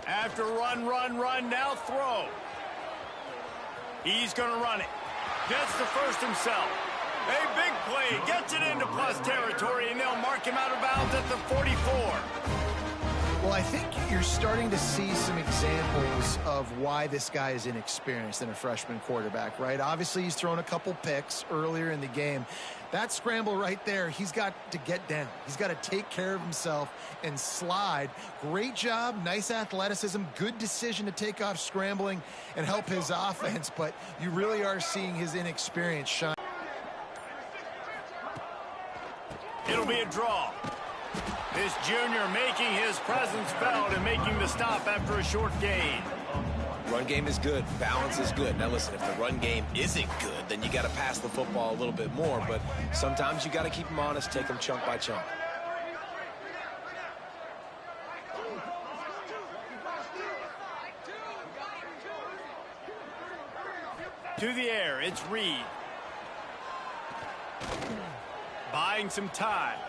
After run, now throw. He's going to run it. Gets the first himself. A big play, gets it into plus territory, and they'll mark him out of bounds at the 44. Well, I think you're starting to see some examples of why this guy is inexperienced in a freshman quarterback, right? Obviously, he's thrown a couple picks earlier in the game. That scramble right there, he's got to get down. He's got to take care of himself and slide. Great job, nice athleticism, good decision to take off scrambling and help his offense, but you really are seeing his inexperience shine. It'll be a draw. This junior making his presence felt and making the stop after a short gain. Run game is good. Balance is good. Now, listen, if the run game isn't good, then you got to pass the football a little bit more. But sometimes you got to keep them honest, take them chunk by chunk. To the air, it's Reed. Buying some time.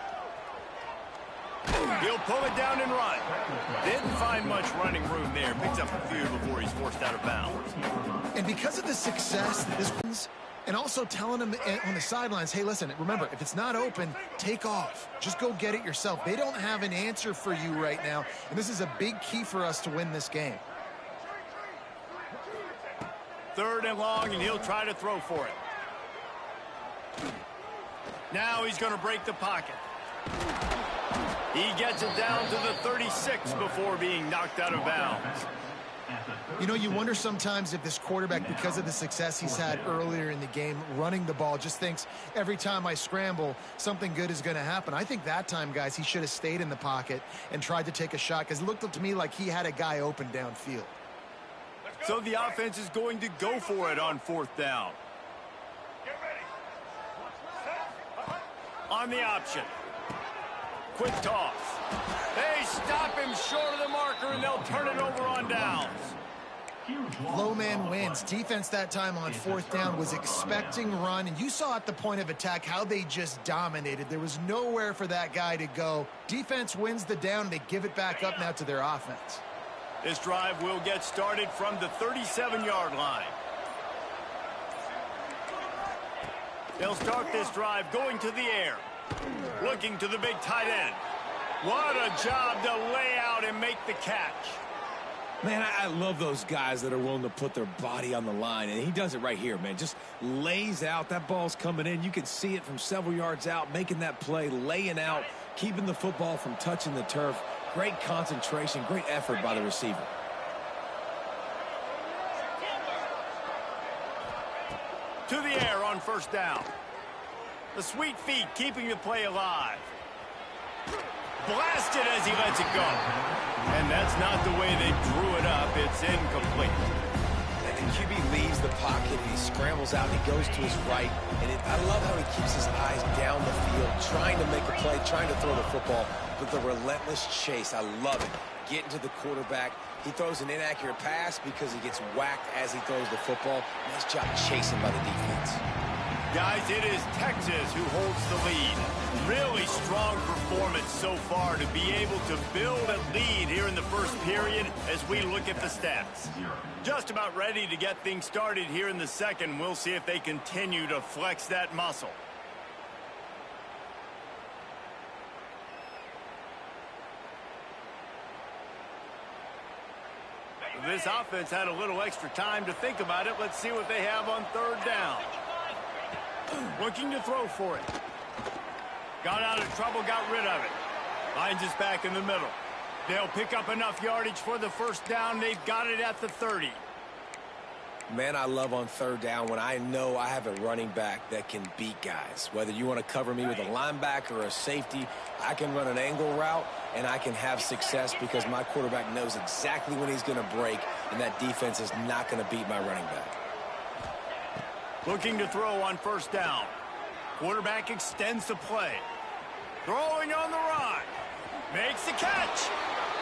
He'll pull it down and run. Didn't find much running room there. Picks up a few before he's forced out of bounds. And because of the success that this one's, and also telling them on the sidelines, hey, listen, remember, if it's not open, take off. Just go get it yourself. They don't have an answer for you right now, and this is a big key for us to win this game. 3rd and long, and he'll try to throw for it. Now he's going to break the pocket. He gets it down to the 36 before being knocked out of bounds. You know, you wonder sometimes if this quarterback, because of the success he's had earlier in the game, running the ball, just thinks every time I scramble, something good is going to happen. I think that time, guys, he should have stayed in the pocket and tried to take a shot, because it looked to me like he had a guy open downfield. So the offense is going to go for it on 4th down. On the option. Quick toss. They stop him short of the marker, and they'll turn it over on downs. Low man wins. Defense that time on 4th down was expecting run, and you saw at the point of attack how they just dominated. There was nowhere for that guy to go. Defense wins the down. They give it back up now to their offense. This drive will get started from the 37-yard line. They'll start this drive going to the air. Looking to the big tight end. What a job to lay out and make the catch. Man, I love those guys that are willing to put their body on the line, and he does it right here, man. Just lays out. That ball's coming in. You can see it from several yards out, making that play, laying out, keeping the football from touching the turf. Great concentration, great effort by the receiver. To the air on 1st down. The sweet feet keeping the play alive. Blasted as he lets it go. And that's not the way they drew it up. It's incomplete. And the QB leaves the pocket. He scrambles out. He goes to his right. And I love how he keeps his eyes down the field, trying to make a play, trying to throw the football. But the relentless chase, I love it. Getting to the quarterback. He throws an inaccurate pass because he gets whacked as he throws the football. Nice job chasing by the defense. Guys, it is Texas who holds the lead. Really strong performance so far to be able to build a lead here in the first period as we look at the stats. Just about ready to get things started here in the second. We'll see if they continue to flex that muscle. This offense had a little extra time to think about it. Let's see what they have on 3rd down. Looking to throw for it. Got out of trouble, got rid of it. Finds us back in the middle. They'll pick up enough yardage for the 1st down. They've got it at the 30. Man, I love on 3rd down when I know I have a running back that can beat guys. Whether you want to cover me with a linebacker or a safety, I can run an angle route, and I can have success because my quarterback knows exactly when he's going to break, and that defense is not going to beat my running back. Looking to throw on 1st down. Quarterback extends the play. Throwing on the run. Makes the catch.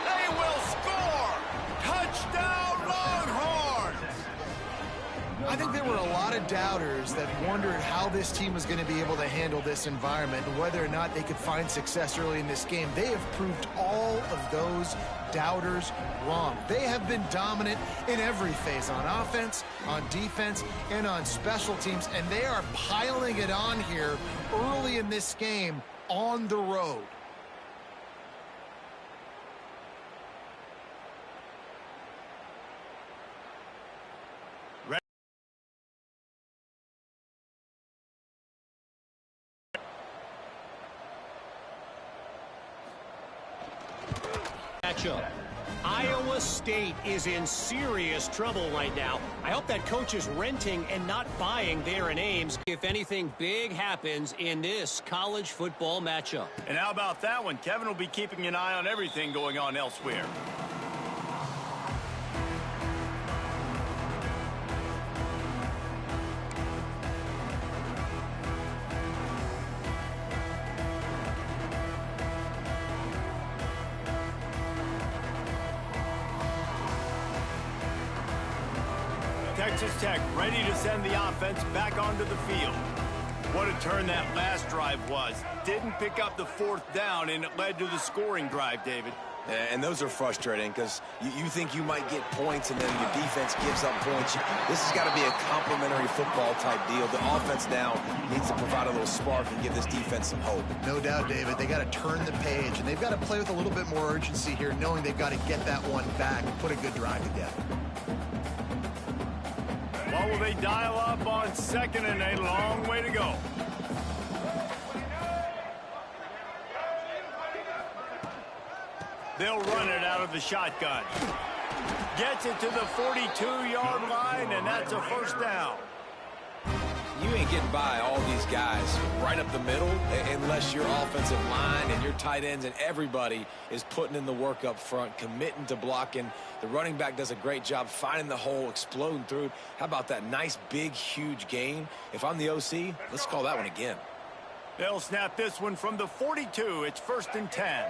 They will score. Touchdown, Longhorns. I think there were a lot of doubters that wondered how this team was going to be able to handle this environment and whether or not they could find success early in this game. They have proved all of those doubters wrong. They have been dominant in every phase, on offense, on defense, and on special teams, and they are piling it on here early in this game on the road. Matchup. Iowa State is in serious trouble right now. I hope that coach is renting and not buying there in Ames if anything big happens in this college football matchup. And how about that one? Kevin will be keeping an eye on everything going on elsewhere. Texas Tech ready to send the offense back onto the field. What a turn that last drive was. Didn't pick up the fourth down, and it led to the scoring drive, David. And those are frustrating because you think you might get points and then your defense gives up points. This has got to be a complementary football type deal. The offense now needs to provide a little spark and give this defense some hope. No doubt, David. They got to turn the page, and they've got to play with a little bit more urgency here, knowing they've got to get that one back and put a good drive together. What will they dial up on second and a long way to go? They'll run it out of the shotgun. Gets it to the 42-yard line, and that's a first down. You ain't getting by all these guys right up the middle unless your offensive line and your tight ends and everybody is putting in the work up front, committing to blocking. The running back does a great job finding the hole, exploding through. How about that nice, big, huge gain? If I'm the OC, let's call that one again. They'll snap this one from the 42. It's 1st and 10.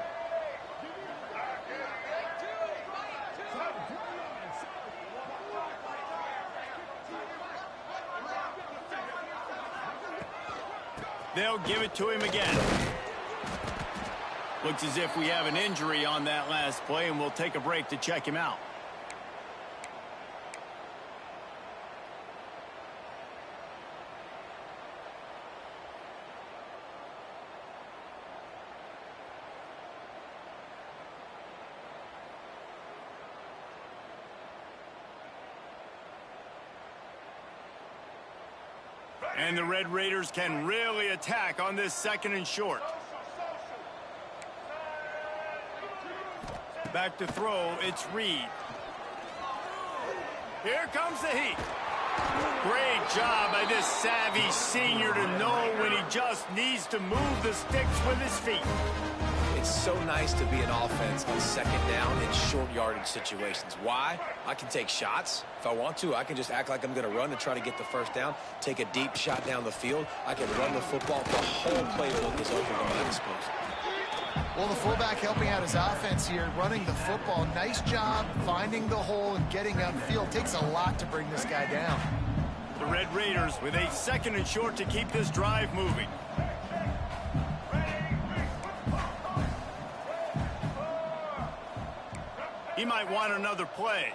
They'll give it to him again. Looks as if we have an injury on that last play, and we'll take a break to check him out. And the Red Raiders can really attack on this 2nd and short. Back to throw, it's Reed. Here comes the heat. Great job by this savvy senior to know when he just needs to move the sticks with his feet. It's so nice to be an offense on 2nd down in short yardage situations. Why? I can take shots. If I want to, I can just act like I'm going to run and try to get the first down, take a deep shot down the field. I can run the football. The whole playbook is open to my disposal. Well, the fullback helping out his offense here, running the football. Nice job finding the hole and getting upfield. Takes a lot to bring this guy down. The Red Raiders with a 2nd and short to keep this drive moving. He might want another play.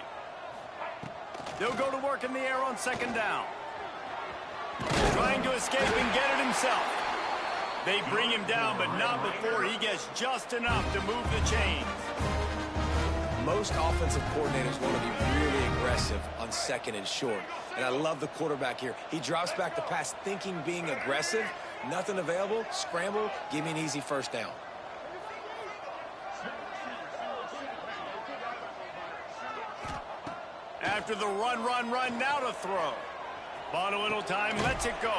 They'll go to work in the air on 2nd down. Trying to escape and get it himself. They bring him down, but not before he gets just enough to move the chains. Most offensive coordinators want to be really aggressive on 2nd and short. And I love the quarterback here. He drops back the pass thinking being aggressive. Nothing available. Scramble. Give me an easy first down. After the run, now to throw. Bought a little time, lets it go.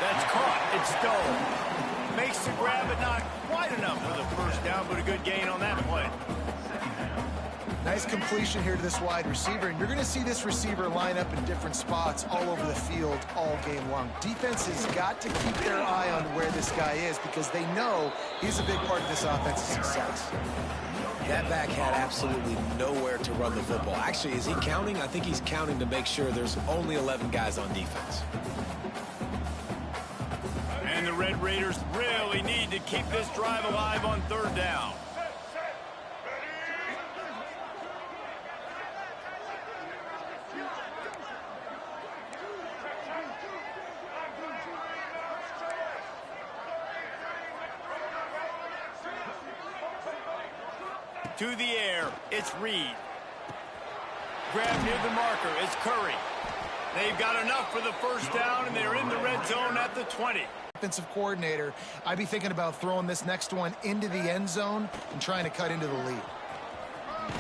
That's caught. It's stolen. Makes the grab, but not quite enough for the first down, but a good gain on that play. Nice completion here to this wide receiver, and you're going to see this receiver line up in different spots all over the field all game long. Defense has got to keep their eye on where this guy is because they know he's a big part of this offense's success. That back had absolutely nowhere to run the football. Actually, is he counting? I think he's counting to make sure there's only 11 guys on defense. And the Red Raiders really need to keep this drive alive on third down. To the air, it's Reed. Grab near the marker, it's Curry. They've got enough for the first down, and they're in the red zone at the 20. Offensive coordinator, I'd be thinking about throwing this next one into the end zone and trying to cut into the lead.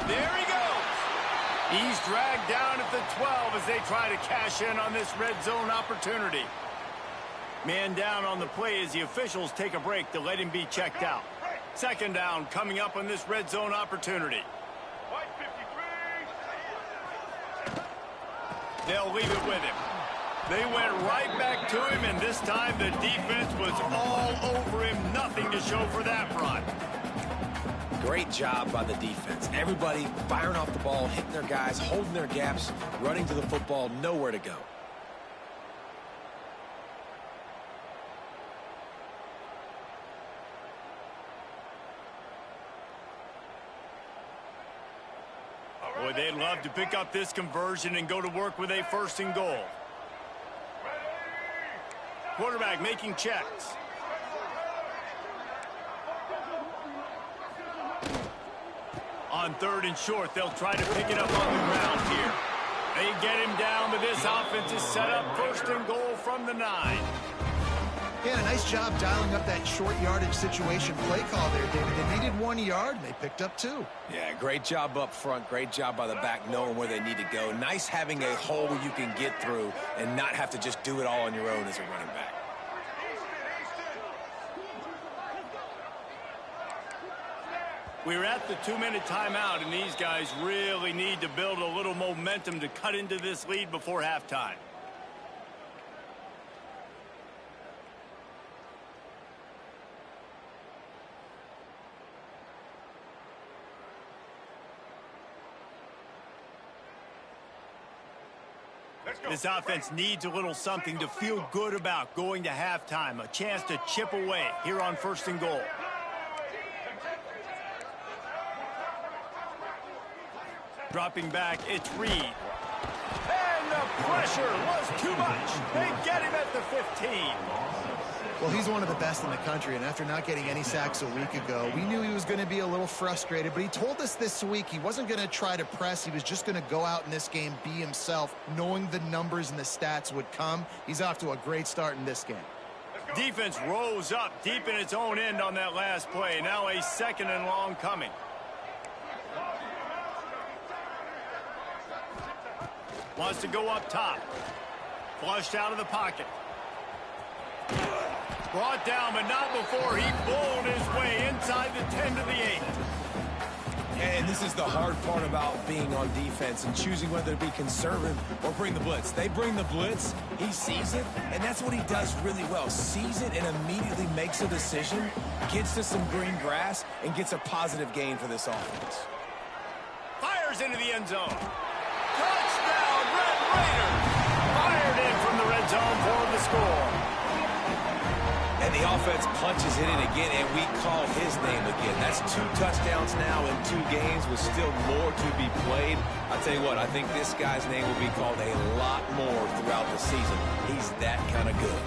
There he goes. He's dragged down at the 12 as they try to cash in on this red zone opportunity. Man down on the play as the officials take a break to let him be checked out. Second down coming up on this red zone opportunity. They'll leave it with him. They went right back to him, and this time the defense was all over him. Nothing to show for that run. Great job by the defense. Everybody firing off the ball, hitting their guys, holding their gaps, running to the football, nowhere to go. Boy, they'd love to pick up this conversion and go to work with a first and goal. Quarterback making checks. On third and short, they'll try to pick it up on the ground here. They get him down, but this offense is set up first and goal from the 9. Yeah, a nice job dialing up that short yardage situation play call there, David. They needed 1 yard, and they picked up 2. Yeah, great job up front. Great job by the back knowing where they need to go. Nice having a hole you can get through and not have to just do it all on your own as a running back. We're at the 2-minute timeout, and these guys really need to build a little momentum to cut into this lead before halftime. This offense needs a little something to feel good about going to halftime. A chance to chip away here on first and goal. Dropping back, it's Reed. And the pressure was too much. They get him at the 15. Well, he's one of the best in the country, and after not getting any sacks a week ago, we knew he was going to be a little frustrated, but he told us this week he wasn't going to try to press. He was just going to go out in this game, be himself, knowing the numbers and the stats would come. He's off to a great start in this game. Defense rose up deep in its own end on that last play. Now a second and long coming. Wants to go up top. Flushed out of the pocket. Brought down, but not before he bowled his way inside the 10 to the 8. And this is the hard part about being on defense and choosing whether to be conservative or bring the blitz. They bring the blitz, he sees it, and that's what he does really well. Sees it and immediately makes a decision, gets to some green grass, and gets a positive gain for this offense. Fires into the end zone. Touchdown, Red Raiders! Fired in from the red zone for the score. And the offense punches it in again, and we call his name again. That's 2 touchdowns now in 2 games with still more to be played. I'll tell you what, I think this guy's name will be called a lot more throughout the season. He's that kind of good.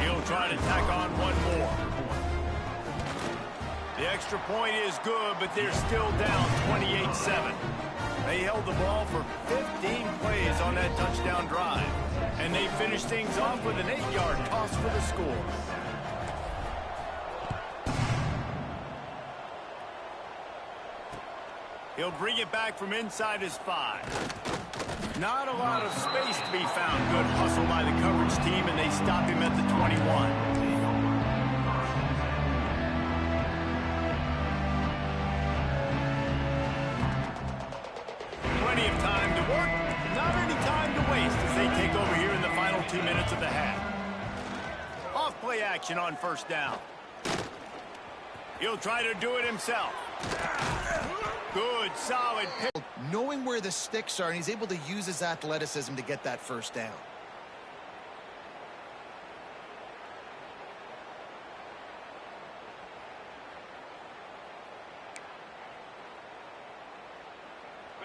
He'll try to tack on one more. The extra point is good, but they're still down 28-7. They held the ball for 15 plays on that touchdown drive. And they finished things off with an 8-yard toss for the score. He'll bring it back from inside his 5. Not a lot of space to be found. Good hustle by the coverage team, and they stop him at the 21. Plenty of time to work, not any time to waste as they take over here in the final 2 minutes of the half. Off play action on first down. He'll try to do it himself. Good, solid pick. Knowing where the sticks are, and he's able to use his athleticism to get that first down.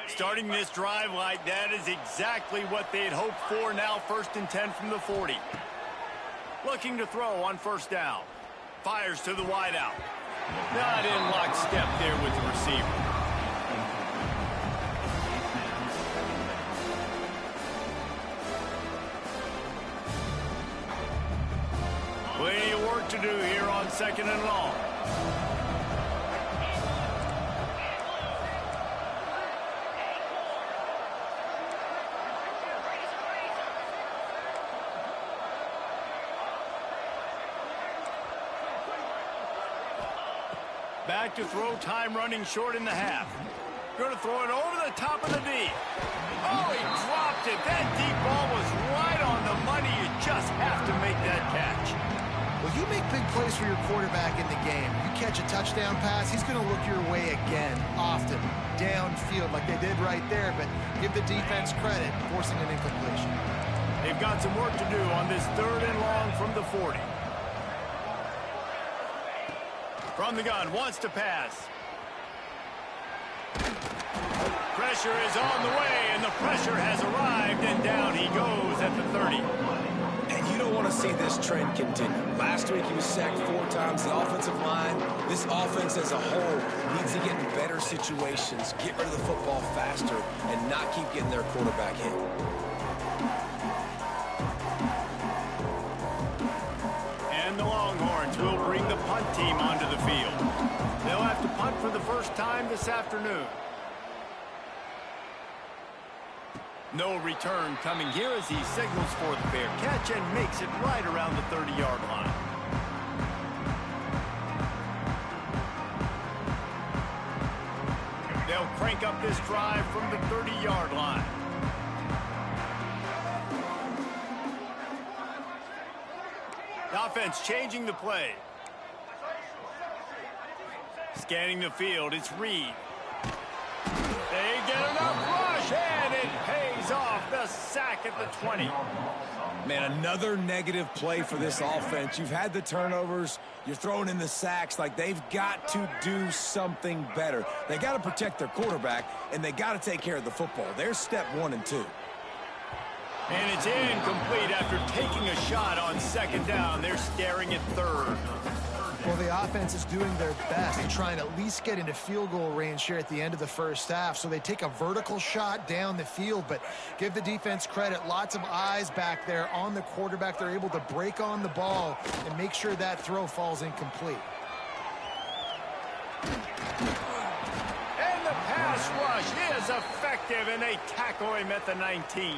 Starting this drive like that is exactly what they'd hoped for. Now 1st and 10 from the 40. Looking to throw on 1st down. Fires to the wideout. Not in lockstep there with the receiver. Plenty of work to do here on 2nd and long. Back to throw, time running short in the half. Going to throw it over the top of the D. Oh, he dropped it. That deep ball was right on the money. You just have to make that catch. Well, you make big plays for your quarterback in the game. You catch a touchdown pass, he's going to look your way again, often, downfield like they did right there, but give the defense credit, forcing an incompletion. They've got some work to do on this 3rd and long from the 40. From the gun, wants to pass. Pressure is on the way, and the pressure has arrived, and down he goes at the 30. And you don't want to see this trend continue. Last week he was sacked 4 times. The offensive line, this offense as a whole, needs to get in better situations, get rid of the football faster, and not keep getting their quarterback hit. And the Longhorns will bring the punt team onto the field. They'll have to punt for the first time this afternoon. No return coming here as he signals for the fair catch and makes it right around the 30-yard line. They'll crank up this drive from the 30-yard line. The offense changing the play. Scanning the field, it's Reed. They get enough rush, and it pays off. The sack at the 20. Man, another negative play for this offense. You've had the turnovers. You're throwing in the sacks. Like, they've got to do something better. They got to protect their quarterback, and they got to take care of the football. There's step 1 and 2. And it's incomplete after taking a shot on 2nd down. They're staring at 3rd. Well, the offense is doing their best to try and at least get into field goal range here at the end of the first half. So they take a vertical shot down the field, but give the defense credit. Lots of eyes back there on the quarterback. They're able to break on the ball and make sure that throw falls incomplete. And the pass rush is effective, and they tackle him at the 19.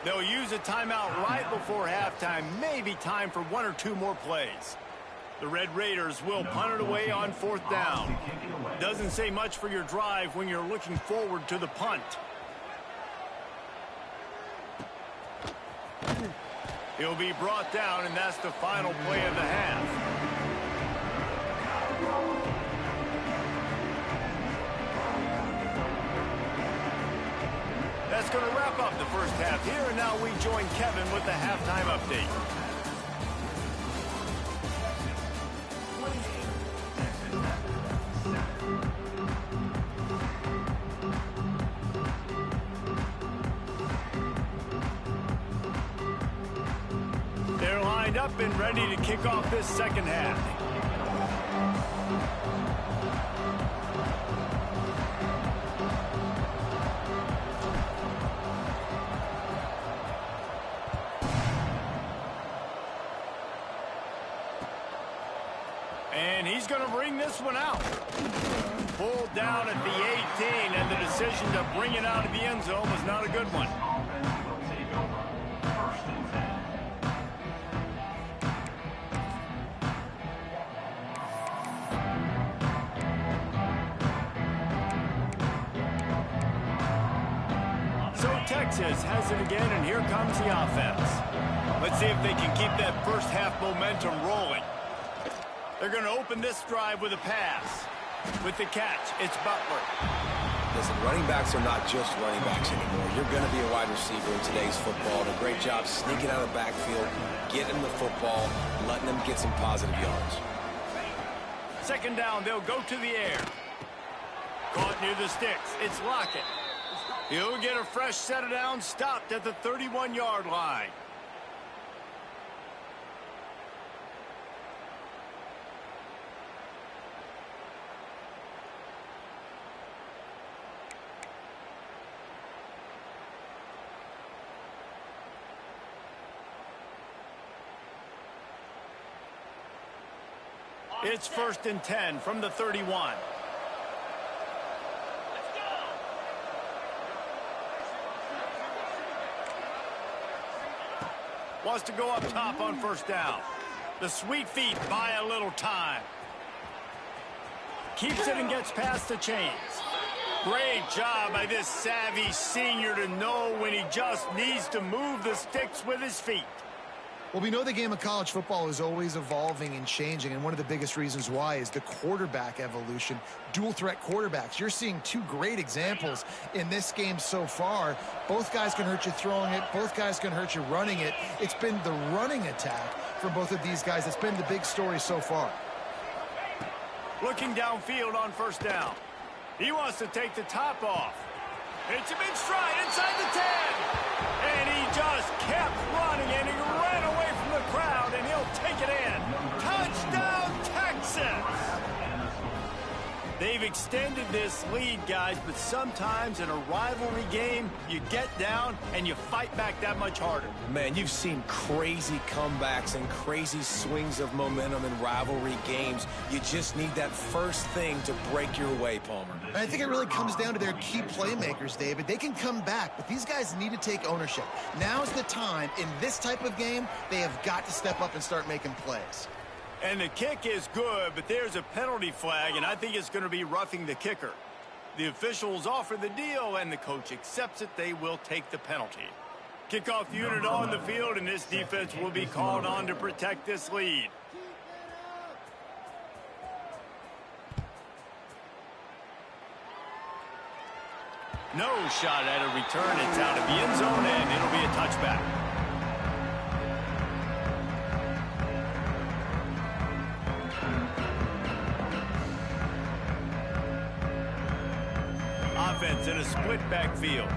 They'll use a timeout right before halftime. Maybe time for 1 or 2 more plays. The Red Raiders will punt it away on 4th down. Doesn't say much for your drive when you're looking forward to the punt. He'll be brought down, and that's the final play of the half. That's going to wrap up the first half here, and now we join Kevin with the halftime update. They're lined up and ready to kick off this second half. And he's going to bring this one out. Pulled down at the 18, and the decision to bring it out of the end zone was not a good one. So Texas has it again, and here comes the offense. Let's see if they can keep that first half momentum rolling. They're going to open this drive with a pass. With the catch, it's Butler. Listen, running backs are not just running backs anymore. You're going to be a wide receiver in today's football. And a great job sneaking out of the backfield, getting the football, letting them get some positive yards. Second down, they'll go to the air. Caught near the sticks. It's Lockett. He'll get a fresh set of downs, stopped at the 31-yard line. It's 1st and 10 from the 31. Wants to go up top on 1st down. The sweet feet buy a little time. Keeps it and gets past the chains. Great job by this savvy senior to know when he just needs to move the sticks with his feet. Well, we know the game of college football is always evolving and changing, and one of the biggest reasons why is the quarterback evolution. Dual threat quarterbacks. You're seeing two great examples in this game so far. Both guys can hurt you throwing it. Both guys can hurt you running it. It's been the running attack for both of these guys that's been the big story so far. Looking downfield on 1st down. He wants to take the top off. It's him in stride inside the 10. And he just kept running, and he ran away from the crowd, and he'll take it in. Touchdown, Texas! They've extended this lead, guys, but sometimes in a rivalry game, you get down and you fight back that much harder. Man, you've seen crazy comebacks and crazy swings of momentum in rivalry games. You just need that first thing to break your way, Palmer. And I think it really comes down to their key playmakers, David. They can come back, but these guys need to take ownership. Now's the time. In this type of game, they have got to step up and start making plays. And the kick is good, but there's a penalty flag, and I think it's going to be roughing the kicker. The officials offer the deal, and the coach accepts it. They will take the penalty. Kickoff unit on the field, and this defense will be called on to protect this lead. No shot at a return. It's out of the end zone, and it'll be a touchback. Offense in a split backfield.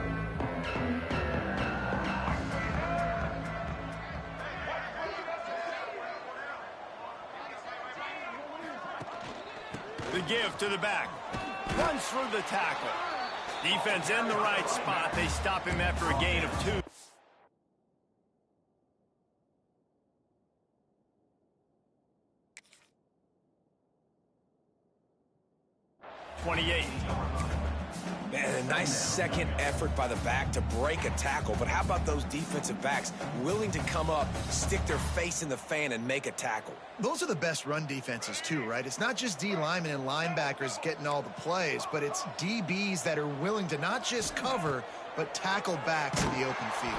The give to the back. Runs through the tackle. Defense in the right spot. They stop him after a gain of 2. Man, a nice second effort by the back to break a tackle. But how about those defensive backs willing to come up, stick their face in the fan, and make a tackle? Those are the best run defenses, too, right? It's not just D linemen and linebackers getting all the plays, but it's DBs that are willing to not just cover, but tackle backs in the open field.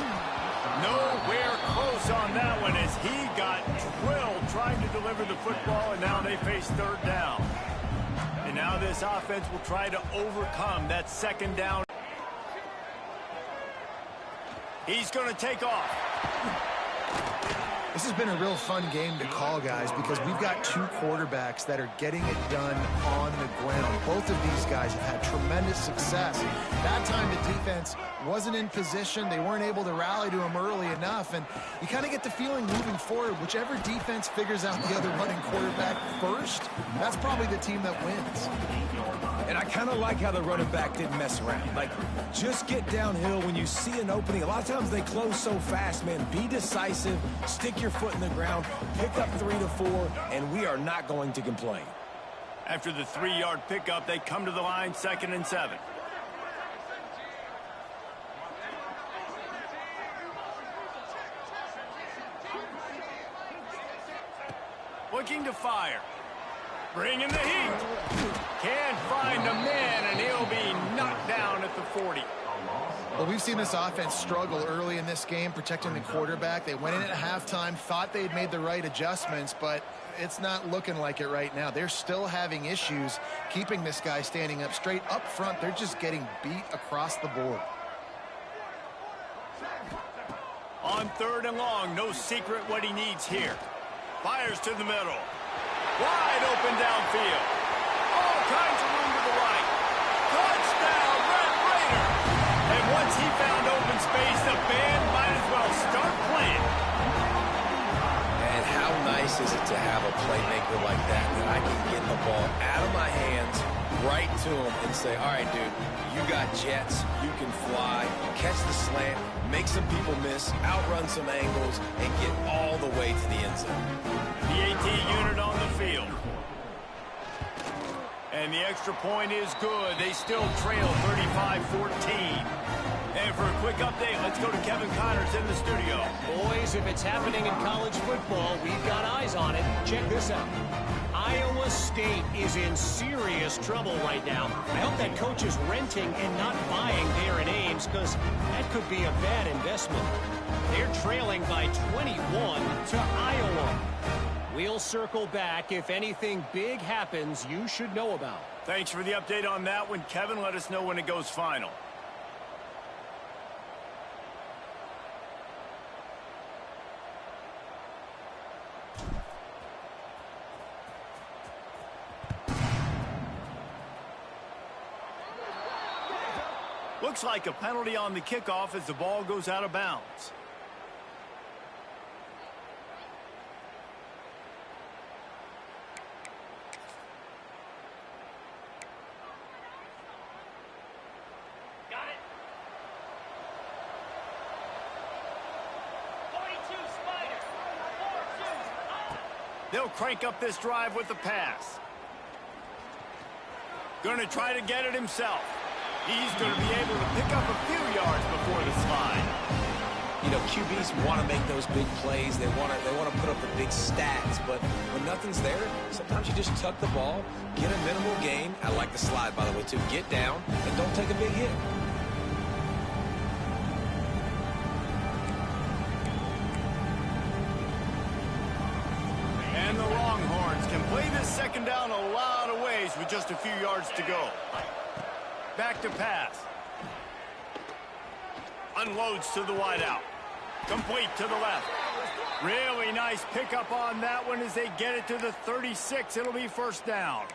Nowhere close on that one as he got drilled trying to deliver the football, and now they face 3rd down. And now this offense will try to overcome that 2nd down. He's going to take off. This has been a real fun game to call, guys, because we've got two quarterbacks that are getting it done on the ground. Both of these guys have had tremendous success. That time the defense wasn't in position. They weren't able to rally to him early enough, and you kind of get the feeling moving forward, whichever defense figures out the other running quarterback first, that's probably the team that wins. And I kind of like how the running back didn't mess around. Like, just get downhill when you see an opening. A lot of times they close so fast, man. Be decisive, stick your foot in the ground, pick up 3 to 4, and we are not going to complain. After the 3-yard pickup, they come to the line, 2nd and 7. Looking to fire. Bringing the heat. Can't find a man, and he'll be knocked down at the 40. Well, we've seen this offense struggle early in this game, protecting the quarterback. They went in at halftime, thought they'd made the right adjustments, but it's not looking like it right now. They're still having issues keeping this guy standing up straight. Up front, they're just getting beat across the board. On 3rd and long, no secret what he needs here. Fires to the middle. Wide open downfield. All kinds of room to the right. Touchdown, Red Raider! And once he found open space, the band might as well start playing. And how nice is it to have a playmaker like that I can get the ball out of my hands right to him and say, all right, dude, you got jets, you can fly, catch the slant, make some people miss, outrun some angles, and get all the way to the end zone. The AT unit on the field. And the extra point is good. They still trail 35-14. And for a quick update, let's go to Kevin Connors in the studio. Boys, if it's happening in college football, we've got eyes on it. Check this out. Iowa State is in serious trouble right now. I hope that coach is renting and not buying there in Ames, because that could be a bad investment. They're trailing by 21 to Iowa. We'll circle back. If anything big happens, you should know about. Thanks for the update on that one, Kevin. Let us know when it goes final. Looks like a penalty on the kickoff as the ball goes out of bounds. Got it. 42 Spider. 4-2. They'll crank up this drive with the pass. Going to try to get it himself. He's going to be able to pick up a few yards before the slide. You know, QBs want to make those big plays. They want to put up the big stats. But when nothing's there, sometimes you just tuck the ball, get a minimal gain. I like the slide, by the way, too. Get down and don't take a big hit. And the Longhorns can play this second down a lot of ways with just a few yards to go. Back to pass. Unloads to the wideout. Complete to the left. Really nice pickup on that one as they get it to the 36. It'll be first down.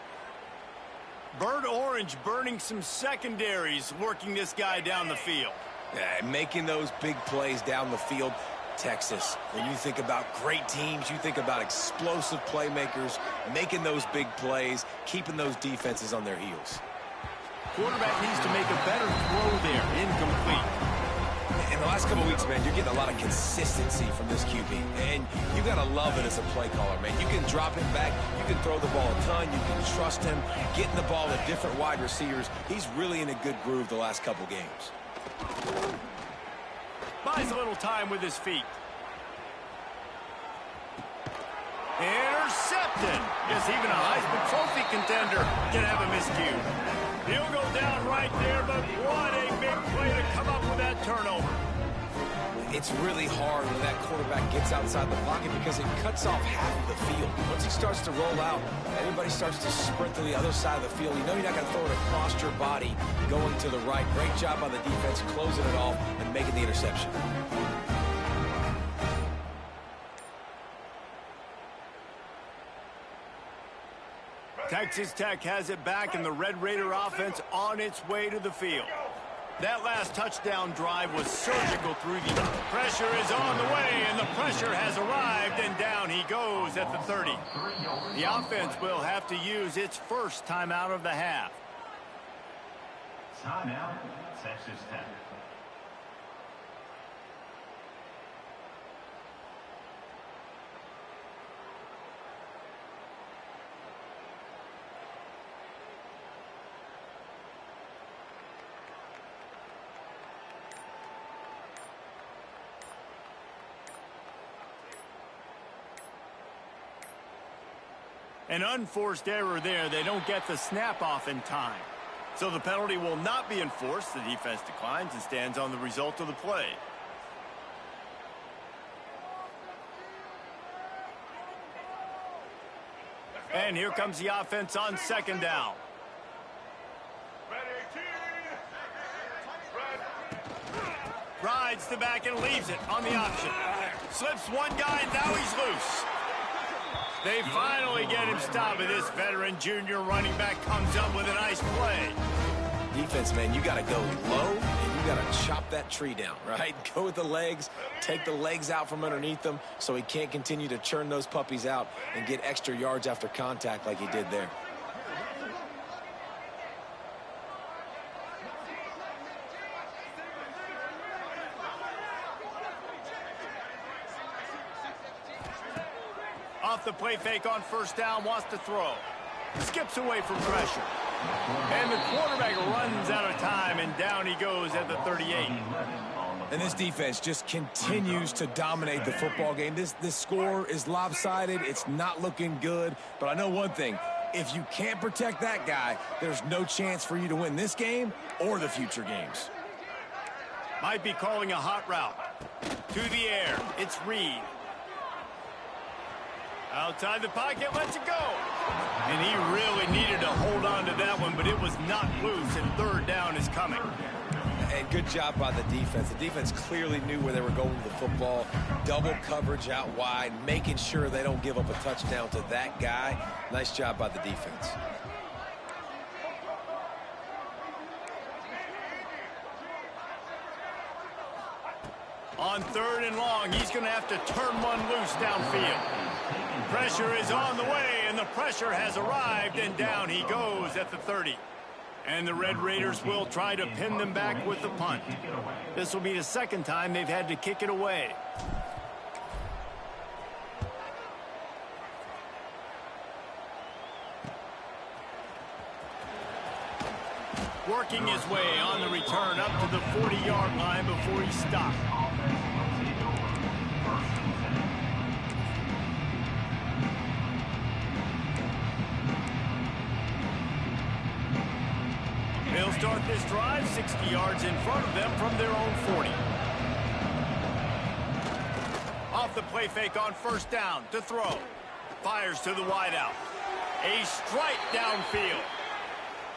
Bird Orange burning some secondaries, working this guy down the field. Yeah, making those big plays down the field. Texas, when you think about great teams, you think about explosive playmakers, making those big plays, keeping those defenses on their heels. Quarterback needs to make a better throw there. Incomplete. In the last couple weeks, man, you're getting a lot of consistency from this QB. And you got to love it as a play caller, man. You can drop him back. You can throw the ball a ton. You can trust him. Getting the ball to different wide receivers. He's really in a good groove the last couple games. Buys a little time with his feet. Intercepted. Yes, even a Heisman Trophy contender can have a miscue. He'll go down right there, but what a big play to come up with that turnover. It's really hard when that quarterback gets outside the pocket because it cuts off half of the field. Once he starts to roll out, everybody starts to sprint to the other side of the field. You know you're not going to throw it across your body going to the right. Great job by the defense closing it off and making the interception. Texas Tech has it back, and the Red Raider offense on its way to the field. That last touchdown drive was surgical through the... Pressure is on the way, and the pressure has arrived, and down he goes at the 30. The offense will have to use its first timeout of the half. Timeout, Texas Tech. An unforced error there. They don't get the snap off in time. So the penalty will not be enforced. The defense declines and stands on the result of the play. And here comes the offense on second down. Rides the back and leaves it on the option. Slips one guy, and now he's loose. They finally get him stopped, and this veteran junior running back comes up with a nice play. Defense, man, you got to go low, and you got to chop that tree down, right? Go with the legs, take the legs out from underneath them so he can't continue to churn those puppies out and get extra yards after contact like he did there. Off the play fake on first down, wants to throw. Skips away from pressure. And the quarterback runs out of time, and down he goes at the 38. And this defense just continues to dominate the football game. This score is lopsided. It's not looking good. But I know one thing. If you can't protect that guy, there's no chance for you to win this game or the future games. Might be calling a hot route. To the air. It's Reed. Outside the pocket, lets it go. And he really needed to hold on to that one, but it was not loose, and third down is coming. And good job by the defense. The defense clearly knew where they were going with the football. Double coverage out wide, making sure they don't give up a touchdown to that guy. Nice job by the defense. On third and long, he's going to have to turn one loose downfield. Pressure is on the way, and the pressure has arrived, and down he goes at the 30. And the Red Raiders will try to pin them back with the punt. This will be the second time they've had to kick it away. Working his way on the return up to the 40-yard line before he stopped. They'll start this drive 60 yards in front of them from their own 40. Off the play fake on first down to throw. Fires to the wideout. A strike downfield.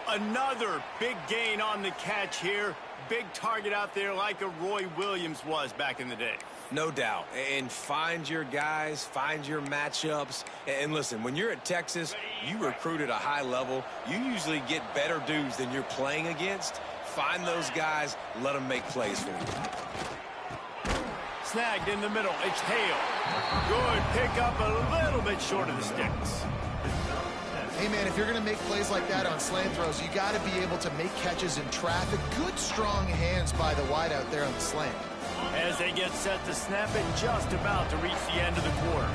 Another big gain on the catch here. Big target out there like a Roy Williams was back in the day. No doubt. And find your guys, find your matchups. And listen, when you're at Texas, you recruit at a high level. You usually get better dudes than you're playing against. Find those guys, let them make plays for you. Snagged in the middle. It's Hale. Good pickup, a little bit short of the sticks. Hey, man, if you're going to make plays like that on slant throws, you got to be able to make catches in traffic. Good, strong hands by the wideout there on the slant. As they get set to snap it, just about to reach the end of the quarter.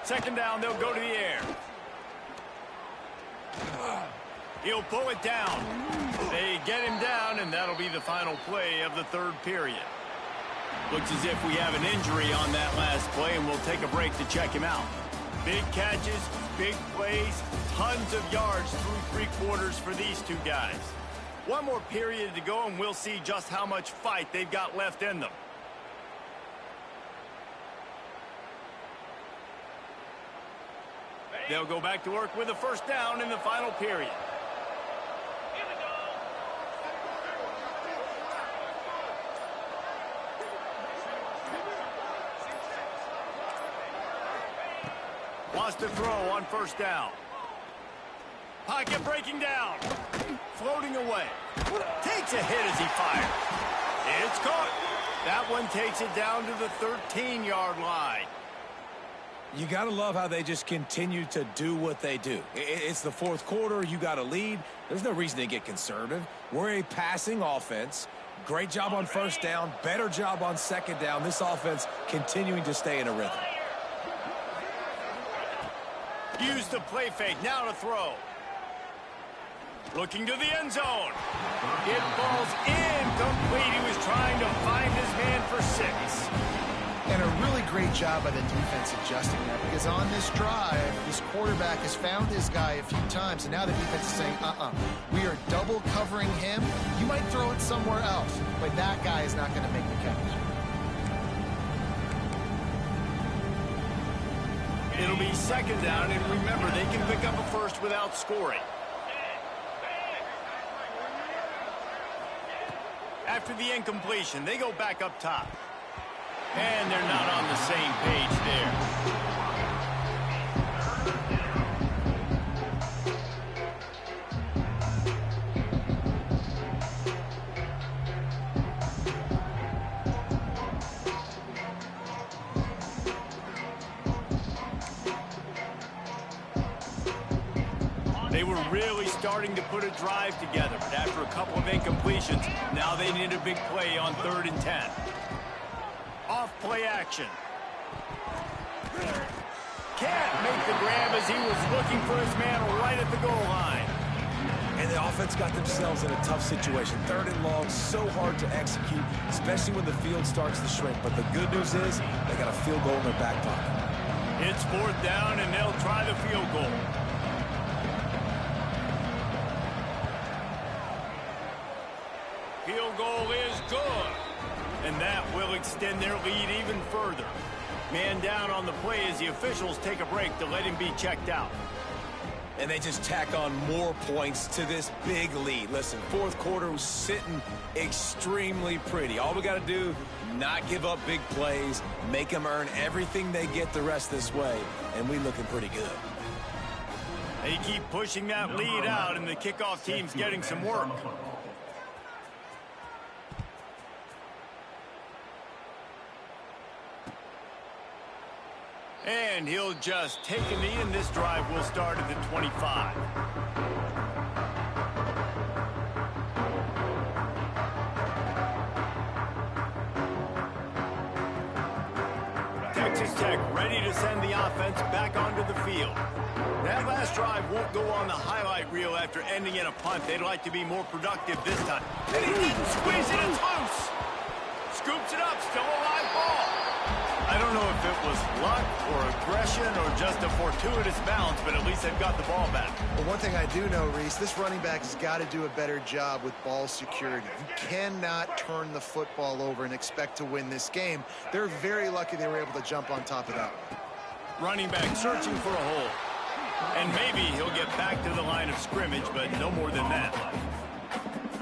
Second down, they'll go to the air. He'll pull it down. They get him down, and that'll be the final play of the third period. Looks as if we have an injury on that last play, and we'll take a break to check him out. Big catches, big plays, tons of yards through three quarters for these two guys. One more period to go, and we'll see just how much fight they've got left in them. They'll go back to work with a first down in the final period. Wants to throw on first down. Pocket breaking down. Floating away. Takes a hit as he fires. It's caught. That one takes it down to the 13-yard line. You got to love how they just continue to do what they do. It's the fourth quarter. You got to lead. There's no reason to get conservative. We're a passing offense. Great job on first down. Better job on second down. This offense continuing to stay in a rhythm. Use the play fake. Now to throw. Looking to the end zone. It falls incomplete. He was trying to find his man for 6. And a really great job by the defense adjusting that, because on this drive, this quarterback has found his guy a few times, and now the defense is saying, we are double covering him. You might throw it somewhere else, but that guy is not going to make the catch. It'll be second down, and remember, they can pick up a first without scoring. After the incompletion, they go back up top. And they're not on the same page there. They were really starting to put a drive together, but after a couple of incompletions, now they need a big play on 3rd and 10. Off play action. Can't make the grab as he was looking for his man right at the goal line. And the offense got themselves in a tough situation. 3rd and long, so hard to execute, especially when the field starts to shrink. But the good news is they got a field goal in their back pocket. It's 4th down, and they'll try the field goal. Field goal is good. And that will extend their lead even further. Man down on the play as the officials take a break to let him be checked out. And they just tack on more points to this big lead. Listen, 4th quarter was sitting extremely pretty. All we got to do, not give up big plays, make them earn everything they get the rest this way, and we looking pretty good. They keep pushing that lead out, and the kickoff team's getting some work. And he'll just take a knee, and this drive will start at the 25. Texas Tech ready to send the offense back onto the field. That last drive won't go on the highlight reel after ending in a punt. They'd like to be more productive this time. And he didn't squeeze it, it's loose. Scoops it up, still a live ball. I don't know if it was luck or aggression or just a fortuitous bounce, but at least they've got the ball back. But one thing I do know, Reese, this running back has got to do a better job with ball security. You cannot turn the football over and expect to win this game. They're very lucky they were able to jump on top of that one. Running back searching for a hole. And maybe he'll get back to the line of scrimmage, but no more than that.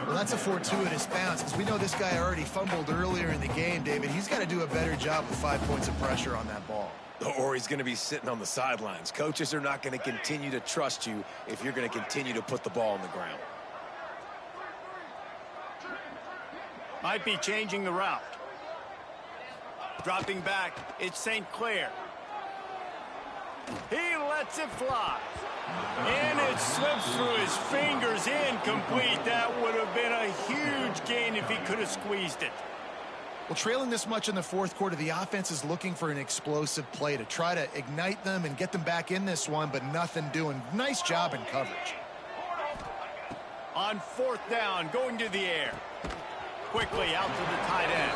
Well, that's a fortuitous bounce, because we know this guy already fumbled earlier in the game, David. He's got to do a better job with 5 points of pressure on that ball. Or he's going to be sitting on the sidelines. Coaches are not going to continue to trust you if you're going to continue to put the ball on the ground. Might be changing the route. Dropping back, it's St. Clair. He lets it fly. And it slips through his fingers, incomplete. That would have been a huge gain if he could have squeezed it. Well, trailing this much in the 4th quarter, the offense is looking for an explosive play to try to ignite them and get them back in this one, but nothing doing. Nice job in coverage. On 4th down, going to the air. Quickly out to the tight end.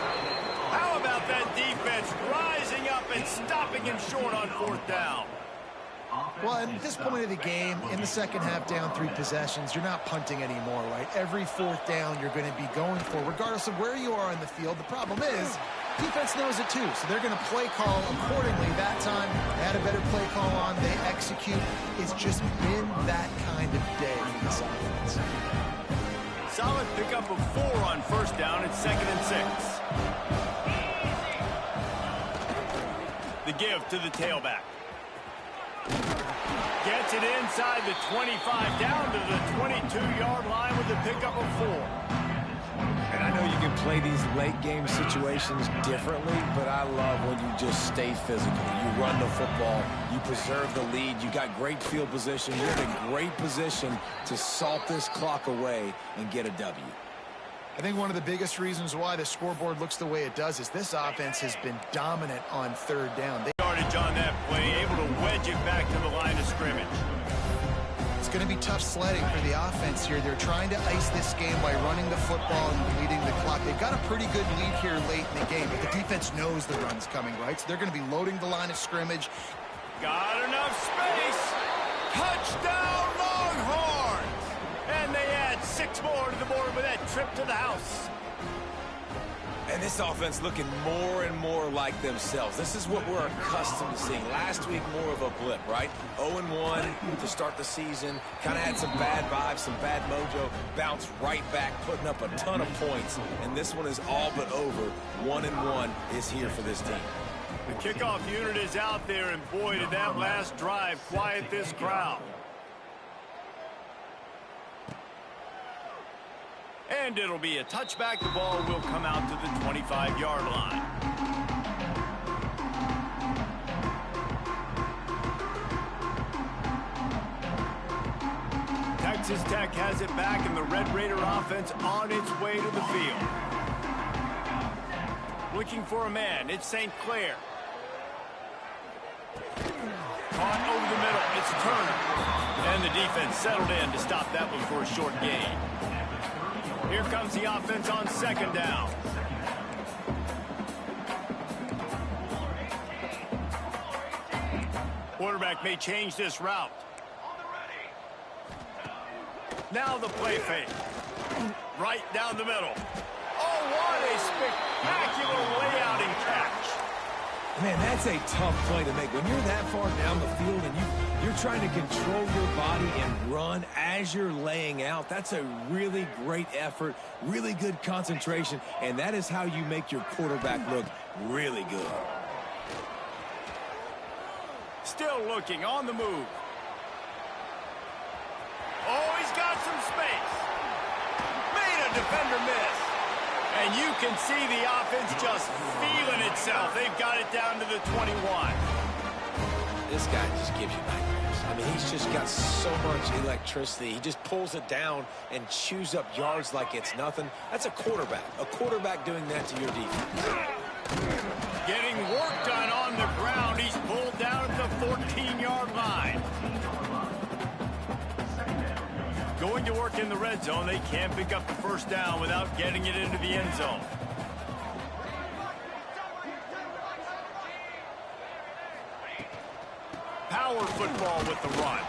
How about that defense rising up and stopping him short on 4th down? Well, at this point of the game, in the second half, down 3 possessions, you're not punting anymore, right? Every 4th down you're going to be going for, regardless of where you are in the field. The problem is, defense knows it too, so they're going to play call accordingly. That time, they had a better play call on. They execute. It's just been that kind of day for this offense. Solid pickup of 4 on 1st down. It's 2nd and 6. The give to the tailback. Gets it inside the 25, down to the 22-yard line with the pickup of 4. And I know you can play these late game situations differently, but I love when you just stay physical. You run the football, you preserve the lead, you got great field position, you're in a great position to salt this clock away and get a W. I think one of the biggest reasons why the scoreboard looks the way it does is this offense has been dominant on 3rd down. Yardage on that play, able to wedge it back to the line of scrimmage. It's going to be tough sledding for the offense here. They're trying to ice this game by running the football and bleeding the clock. They've got a pretty good lead here late in the game, but the defense knows the run's coming, right? So they're going to be loading the line of scrimmage. Got enough space. Touchdown, Longhorns! And they add 6 more to the board with that trip to the house. And this offense looking more and more like themselves. This is what we're accustomed to seeing. Last week, more of a blip, right? 0-1 to start the season. Kind of had some bad vibes, some bad mojo. Bounced right back, putting up a ton of points. And this one is all but over. 1-1 is here for this team. The kickoff unit is out there, and boy, did that last drive quiet this crowd. And it'll be a touchback. The ball will come out to the 25-yard line. Texas Tech has it back, and the Red Raider offense on its way to the field. Looking for a man. It's St. Clair. Caught over the middle. It's Turner. And the defense settled in to stop that one for a short gain. Here comes the offense on second down. Quarterback may change this route. Now the play fake. Right down the middle. Oh, what a spectacular layout and catch. Man, that's a tough play to make. When you're that far down the field and you're trying to control your body and run as you're laying out, that's a really great effort, really good concentration, and that is how you make your quarterback look really good. Still looking on the move. Oh, he's got some space. Made a defender miss. And you can see the offense just feeling itself. They've got it down to the 21. This guy just gives you nightmares. I mean, he's just got so much electricity. He just pulls it down and chews up yards like it's nothing. That's a quarterback. A quarterback doing that to your defense. Getting work done on the ground. He's pulled down at the 14-yard line. Going to work in the red zone. They can't pick up the first down without getting it into the end zone. Power football with the run.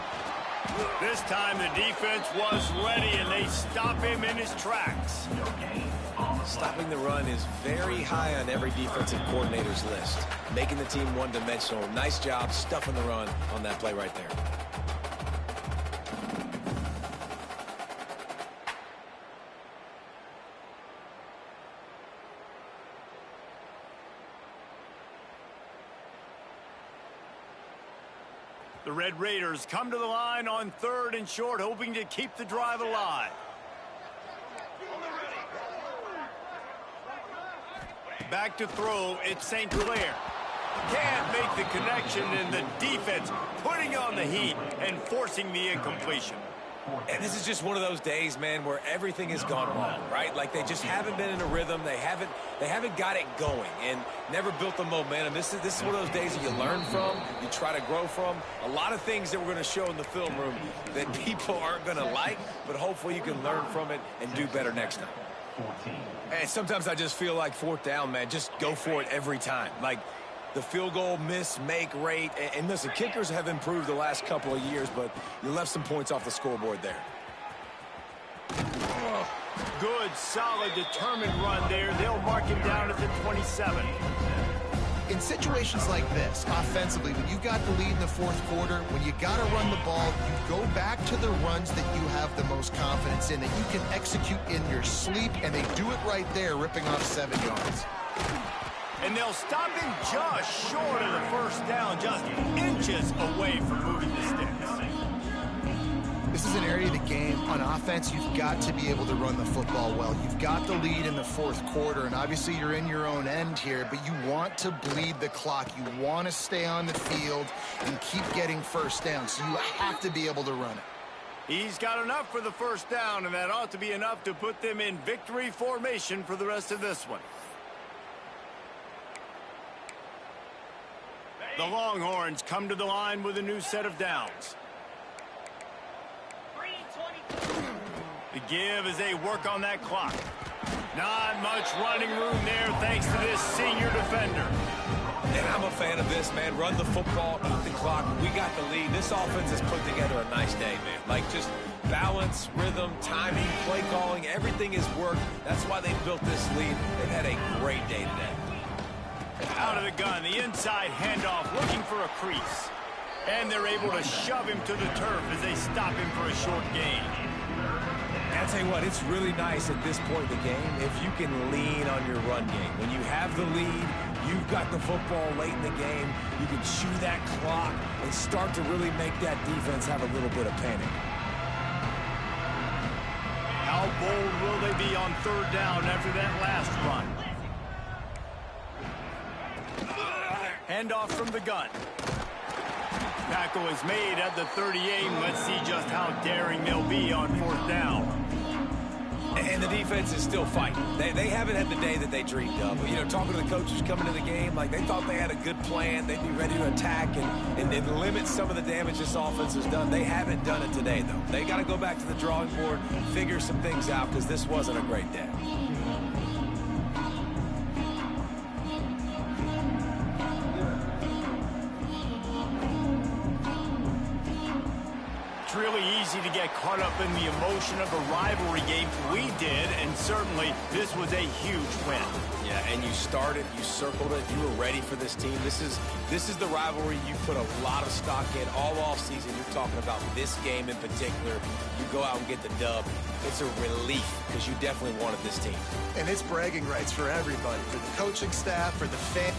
This time the defense was ready, and they stop him in his tracks. Stopping the run is very high on every defensive coordinator's list. Making the team one-dimensional. Nice job stuffing the run on that play right there. The Red Raiders come to the line on 3rd and short, hoping to keep the drive alive. Back to throw, it's St. Clair. Can't make the connection, and the defense putting on the heat and forcing the incompletion. And this is just one of those days, man, where everything has gone wrong, right? Like they just haven't been in a rhythm. They haven't got it going and never built the momentum. This is one of those days that you learn from, you try to grow from. A lot of things that we're going to show in the film room that people aren't going to like, but hopefully you can learn from it and do better next time. And sometimes I just feel like 4th down, man, just go for it every time. Like the field goal miss-make rate. And listen, kickers have improved the last couple of years, but you left some points off the scoreboard there. Good, solid, determined run there. They'll mark him down at the 27. In situations like this, offensively, when you got the lead in the 4th quarter, when you got to run the ball, you go back to the runs that you have the most confidence in, that you can execute in your sleep, and they do it right there, ripping off 7 yards. And they'll stop him just short of the first down, just inches away from moving the sticks. This is an area of the game. On offense, you've got to be able to run the football well. You've got the lead in the 4th quarter, and obviously you're in your own end here, but you want to bleed the clock. You want to stay on the field and keep getting first down, so you have to be able to run it. He's got enough for the first down, and that ought to be enough to put them in victory formation for the rest of this one. The Longhorns come to the line with a new set of downs. The give as they work on that clock. Not much running room there thanks to this senior defender. And I'm a fan of this, man. Run the football, eat the clock. We got the lead. This offense has put together a nice day, man. Like, just balance, rhythm, timing, play calling, everything has worked. That's why they built this lead. They've had a great day today. Out of the gun, the inside handoff, looking for a crease. And they're able to shove him to the turf as they stop him for a short gain. I'll tell you what, it's really nice at this point in the game if you can lean on your run game. When you have the lead, you've got the football late in the game, you can chew that clock and start to really make that defense have a little bit of panic. How bold will they be on third down after that last run? Handoff from the gun. Tackle is made at the 38, and let's see just how daring they'll be on fourth down. And the defense is still fighting. They haven't had the day that they dreamed of. You know, talking to the coaches coming to the game, like they thought they had a good plan. They'd be ready to attack and limit some of the damage this offense has done. They haven't done it today, though. They got to go back to the drawing board, figure some things out, because this wasn't a great day. Really easy to get caught up in the emotion of a rivalry game. We did, and certainly this was a huge win. Yeah, and you started, you circled it, you were ready for this team. This is the rivalry you put a lot of stock in all offseason. You're talking about this game in particular. You go out and get the dub. It's a relief because you definitely wanted this team. And it's bragging rights for everybody, for the coaching staff, for the fans.